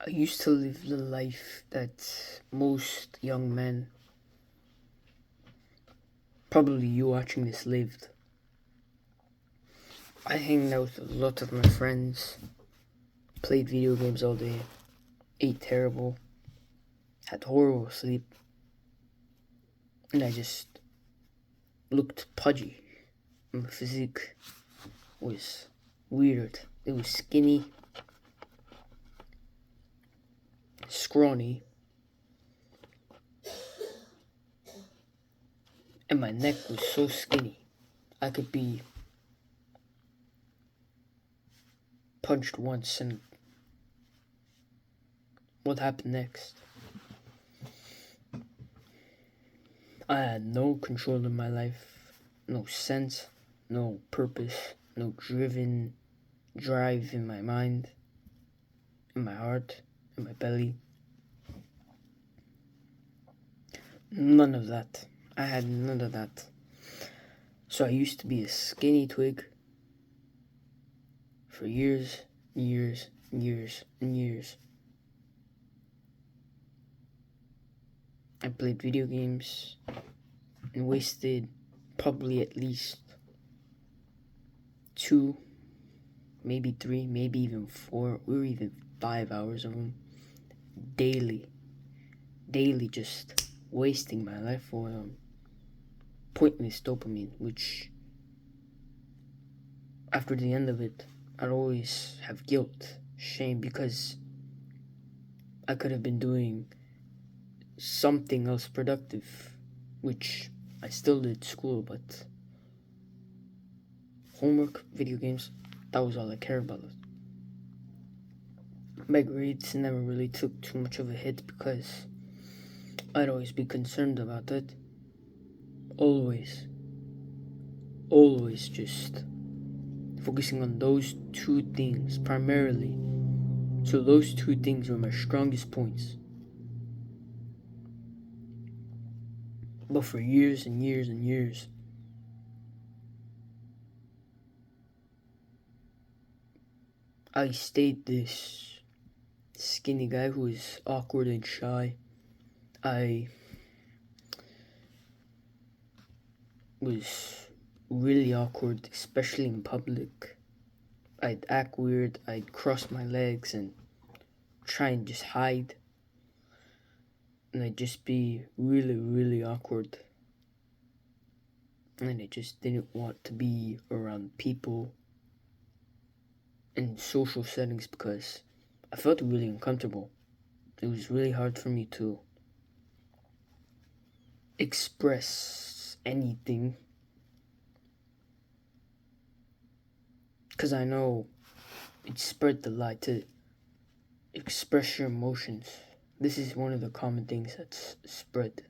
I used to live the life that most young men, probably you watching this, lived. I hanged out with a lot of my friends, played video games all day, ate terrible, had horrible sleep, and I just looked pudgy. My physique was weird. It was skinny, scrawny, and my neck was so skinny. I could be punched once, and what happened next? I had no control in my life, no sense, no purpose, no drive in my mind, in my heart, in my belly. None of that. I had none of that. So I used to be a skinny twig for years, years, years, and years. I played video games and wasted probably at least 2, maybe 3, maybe even 4, or even 5 hours of them daily, just wasting my life for pointless dopamine, which after the end of it, I'd always have guilt, shame, because I could have been doing something else productive, which I still did school, but homework, video games, that was all I cared about. My grades never really took too much of a hit because I'd always be concerned about it. Always just focusing on those 2 things primarily. So those 2 things were my strongest points. But for years and years and years, I stayed this skinny guy who was awkward and shy. I was really awkward, especially in public. I'd act weird, I'd cross my legs and try and just hide. And I'd just be really, really awkward. And I just didn't want to be around people in social settings because I felt really uncomfortable. It was really hard for me to express anything because I know it spread the lie to express your emotions. This is one of the common things that's spread.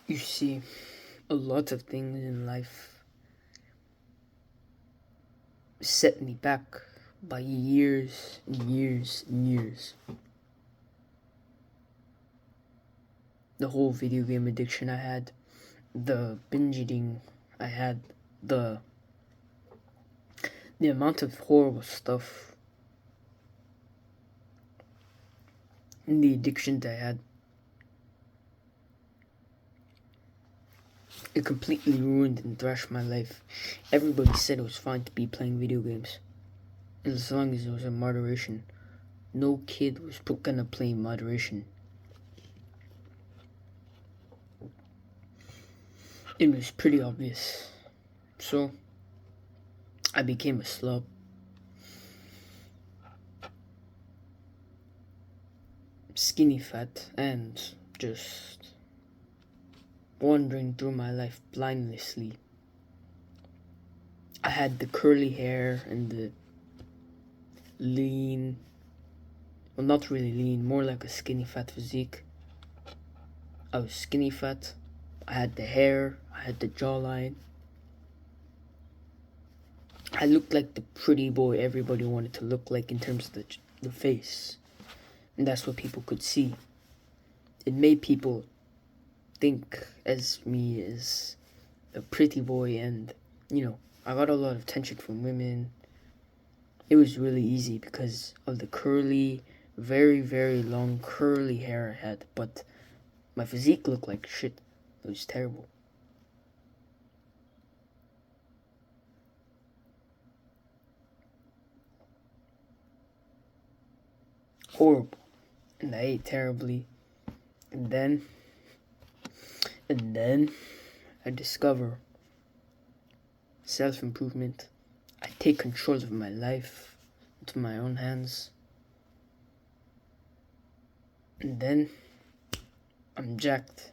You see, a lot of things in life set me back by years and years and years. The whole video game addiction I had, the binge eating I had, the amount of horrible stuff, and the addictions I had. It completely ruined and thrashed my life. Everybody said it was fine to be playing video games, as long as it was in moderation. No kid was gonna play in moderation. It was pretty obvious. So, I became a slob. Skinny fat and just wandering through my life blindlessly. I had the curly hair and the lean, well, not really lean, more like a skinny fat physique. I was skinny fat. I had the hair, I had the jawline, I looked like the pretty boy everybody wanted to look like in terms of the face. And that's what people could see. It made people think as me as a pretty boy, and I got a lot of attention from women. It was really easy because of the curly, very, very long curly hair I had, but my physique looked like shit. It was terrible. Horrible. And I ate terribly. And then I discover self-improvement. I take control of my life into my own hands. And then I'm jacked.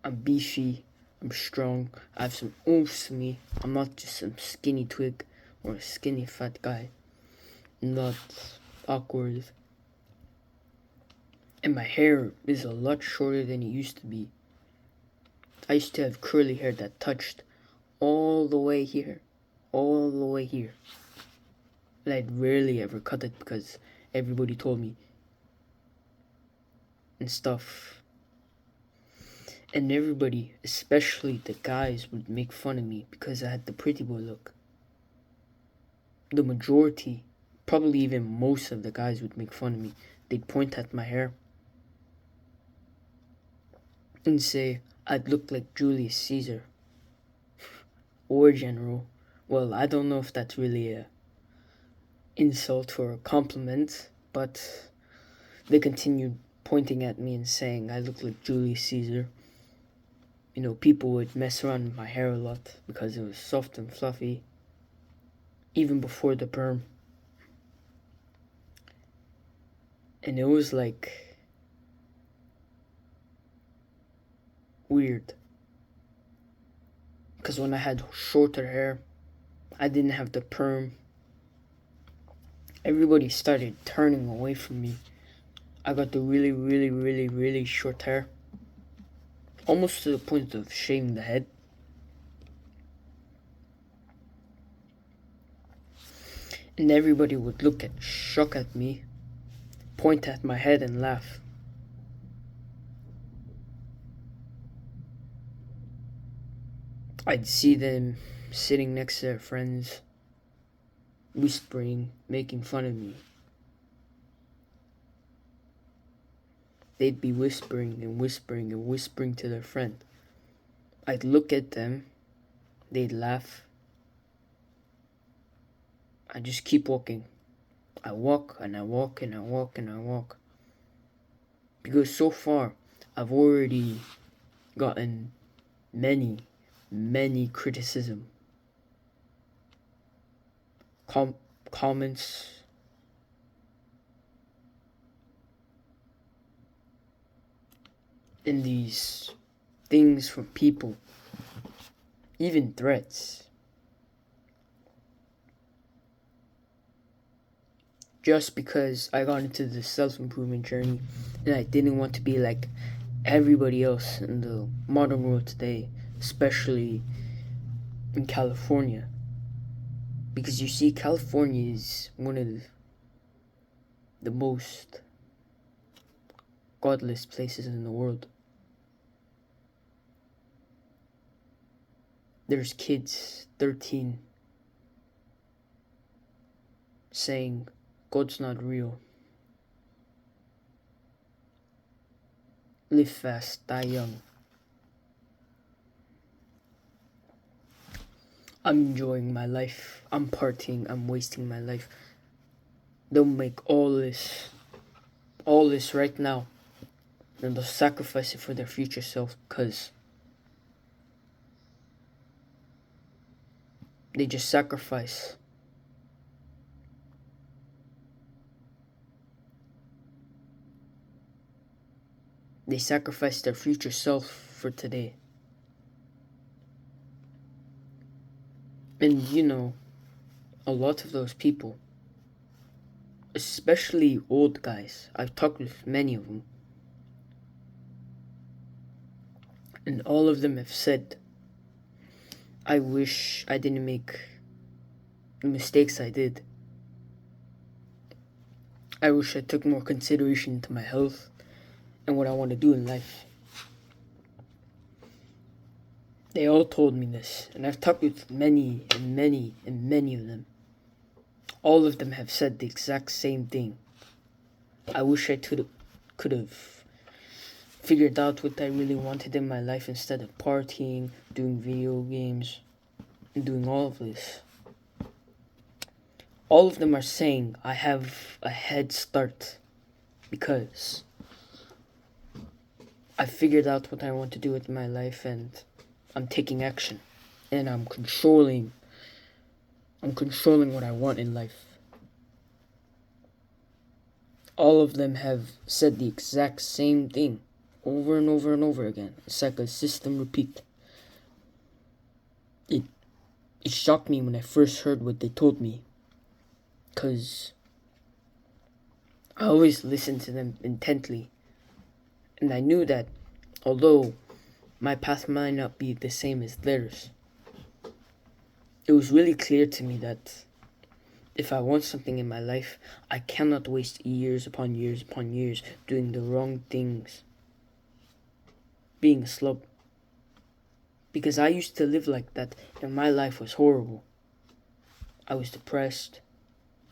I'm beefy. I'm strong. I have some oomph to me. I'm not just some skinny twig or a skinny fat guy. Not awkward. And my hair is a lot shorter than it used to be. I used to have curly hair that touched all the way here. All the way here. And I'd rarely ever cut it because everybody told me. And stuff. And everybody, especially the guys, would make fun of me because I had the pretty boy look. The majority, probably even most of the guys would make fun of me. They'd point at my hair and say I'd look like Julius Caesar or General. Well, I don't know if that's really a insult or a compliment, but they continued pointing at me and saying I look like Julius Caesar. People would mess around with my hair a lot because it was soft and fluffy, even before the perm. And it was like weird. Because when I had shorter hair, I didn't have the perm. Everybody started turning away from me. I got the really, really, really, really short hair. Almost to the point of shaving the head. And everybody would look shock at me, point at my head and laugh. I'd see them sitting next to their friends, whispering, making fun of me. They'd be whispering and whispering and whispering to their friend. I'd look at them, they'd laugh. I just keep walking. I walk and I walk and I walk and I walk. Because so far, I've already gotten many criticism. Comments. In these things from people. Even threats. Just because I got into the self-improvement journey and I didn't want to be like everybody else in the modern world today, especially in California. Because you see, California is one of the most godless places in the world. There's kids, 13, saying God's not real. Live fast, die young. I'm enjoying my life. I'm partying. I'm wasting my life. They'll make all this right now. And they'll sacrifice it for their future self because they just sacrifice. They sacrifice their future self for today. And a lot of those people, especially old guys, I've talked with many of them, and all of them have said, I wish I didn't make the mistakes I did. I wish I took more consideration into my health and what I want to do in life. They all told me this, and I've talked with many and many and many of them. All of them have said the exact same thing. I wish I could have figured out what I really wanted in my life instead of partying, doing video games, and doing all of this. All of them are saying I have a head start because I figured out what I want to do with my life and I'm taking action and I'm controlling what I want in life. All of them have said the exact same thing over and over and over again. It's like a system repeat. It shocked me when I first heard what they told me, because I always listened to them intently, and I knew that although my path might not be the same as theirs, it was really clear to me that if I want something in my life, I cannot waste years upon years upon years doing the wrong things, being a slob. Because I used to live like that, and my life was horrible. I was depressed.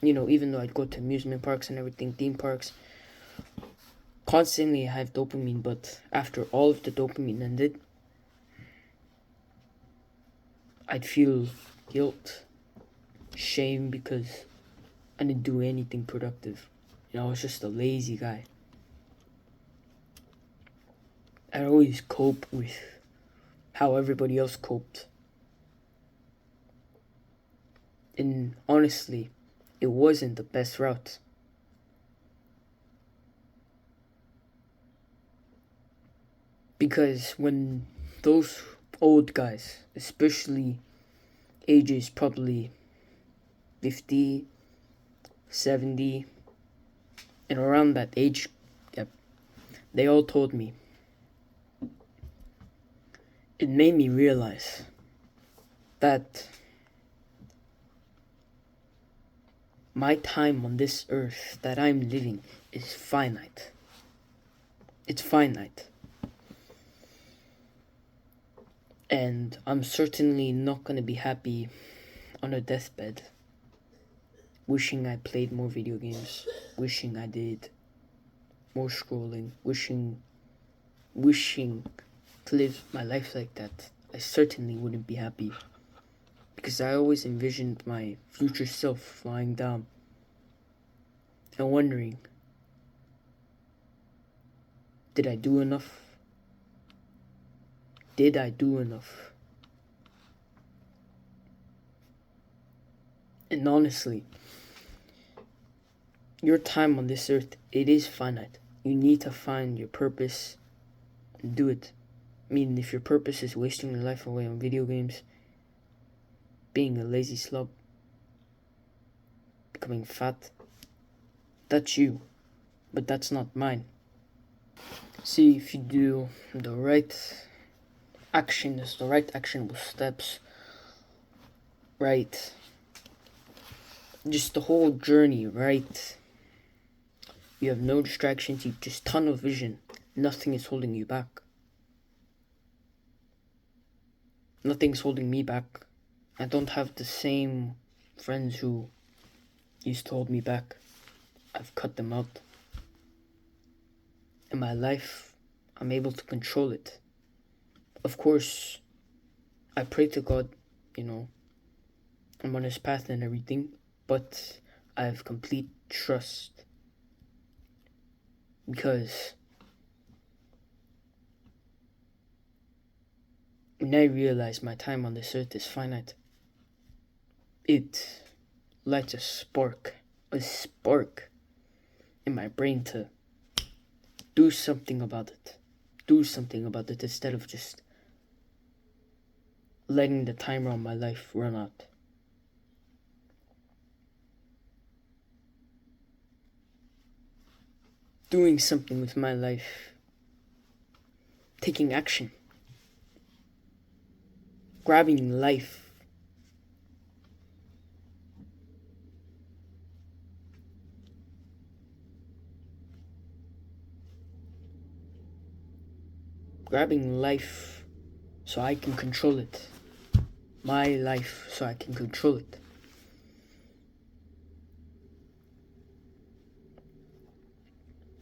Even though I'd go to amusement parks and everything, theme parks, constantly I have dopamine, but after all of the dopamine ended, I'd feel guilt, shame, because I didn't do anything productive. I was just a lazy guy. I'd always cope with how everybody else coped. And honestly, it wasn't the best route. Because when those old guys, especially ages probably 50, 70, and around that age gap, they all told me, it made me realize that my time on this earth that I'm living is finite. It's finite. And I'm certainly not going to be happy on a deathbed, wishing I played more video games, wishing I did more scrolling, wishing to live my life like that. I certainly wouldn't be happy, because I always envisioned my future self flying down and wondering, did I do enough? Did I do enough? And honestly, your time on this earth, it is finite. You need to find your purpose and do it. I mean, if your purpose is wasting your life away on video games, being a lazy slob, becoming fat, that's you. But that's not mine. See, if you do the right actions, the right actionable steps, right, just the whole journey, right, you have no distractions, you just tunnel vision, nothing is holding you back. Nothing's holding me back. I don't have the same friends who used to hold me back. I've cut them out. In my life, I'm able to control it. Of course, I pray to God, I'm on his path and everything, but I have complete trust. Because when I realize my time on this earth is finite, it lights a spark in my brain to do something about it. Do something about it instead of just letting the timer on my life run out. Doing something with my life. Taking action. grabbing life. Grabbing life so I can control it. My life so I can control it.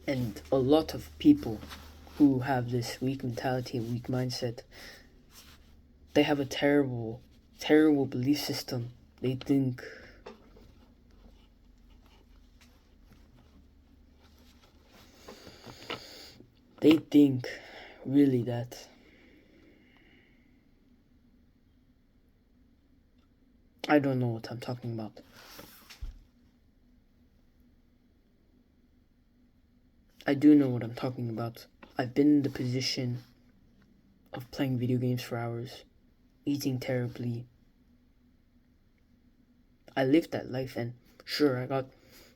And a lot of people who have this weak mentality and weak mindset, they have a terrible, terrible belief system. They think really that I don't know what I'm talking about. I do know what I'm talking about. I've been in the position of playing video games for hours, eating terribly. I lived that life, and sure, I got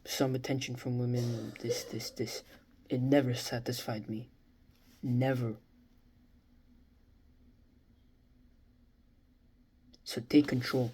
some attention from women, this. It never satisfied me. Never. So take control.